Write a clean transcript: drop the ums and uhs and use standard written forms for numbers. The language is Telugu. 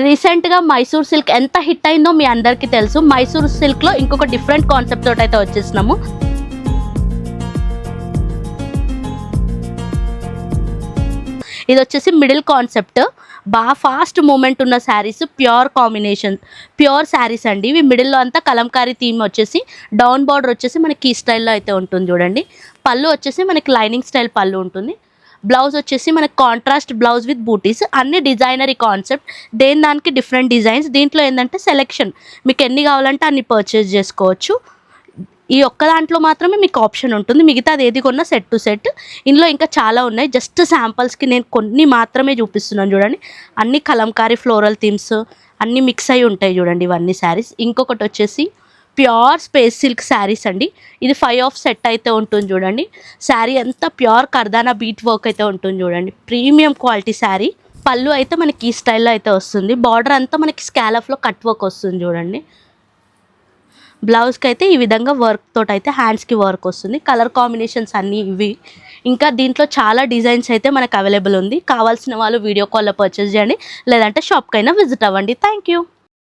రీసెంట్గా మైసూర్ సిల్క్ ఎంత హిట్ అయిందో మీ అందరికీ తెలుసు. మైసూర్ సిల్క్లో ఇంకొక డిఫరెంట్ కాన్సెప్ట్ తోటి అయితే వచ్చేసినాము. ఇది వచ్చేసి మిడిల్ కాన్సెప్ట్, బాగా ఫాస్ట్ మూమెంట్ ఉన్న saris, pure combination, pure saris అండి ఇవి. మిడిల్లో అంతా కలంకారీ థీమ్ వచ్చేసి, డౌన్ బార్డర్ వచ్చేసి మనకి ఈ స్టైల్లో అయితే ఉంటుంది చూడండి. పళ్ళు వచ్చేసి మనకి లైనింగ్ స్టైల్ పళ్ళు ఉంటుంది. బ్లౌజ్ వచ్చేసి మనకి కాంట్రాస్ట్ బ్లౌజ్ విత్ బూటీస్, అన్ని డిజైనరీ కాన్సెప్ట్, దేని దానికి డిఫరెంట్ డిజైన్స్. దీంట్లో ఏంటంటే సెలెక్షన్, మీకు ఎన్ని కావాలంటే అన్ని పర్చేస్ చేసుకోవచ్చు. ఈ ఒక్క దాంట్లో మాత్రమే మీకు ఆప్షన్ ఉంటుంది, మిగతా అది ఏది కొన్నా సెట్ టు సెట్. ఇందులో ఇంకా చాలా ఉన్నాయి, జస్ట్ శాంపుల్స్కి నేను కొన్ని మాత్రమే చూపిస్తున్నాను చూడండి. అన్ని కలంకారీ ఫ్లోరల్ థీమ్స్ అన్నీ మిక్స్ అయి ఉంటాయి చూడండి ఇవన్నీ శారీస్. ఇంకొకటి వచ్చేసి ప్యూర్ స్పేస్ సిల్క్ శారీస్ అండి. ఇది 5 ఆఫ్ సెట్ అయితే ఉంటుంది చూడండి. శారీ అంతా ప్యూర్ కర్దానా బీట్ వర్క్ అయితే ఉంటుంది చూడండి, ప్రీమియం క్వాలిటీ శారీ. పళ్ళు అయితే మనకి ఈ స్టైల్లో అయితే వస్తుంది, బార్డర్ అంతా మనకి స్కాలఫ్లో కట్ వర్క్ వస్తుంది చూడండి. బ్లౌజ్కి అయితే ఈ విధంగా వర్క్ తోటి అయితే హ్యాండ్స్కి వర్క్ వస్తుంది. కలర్ కాంబినేషన్స్ అన్నీ ఇవి. ఇంకా దీంట్లో చాలా డిజైన్స్ అయితే మనకు అవైలబుల్ ఉంది. కావాల్సిన వాళ్ళు వీడియో కాల్లో పర్చేస్ చేయండి, లేదంటే షాప్కైనా విజిట్ అవ్వండి. Thank you.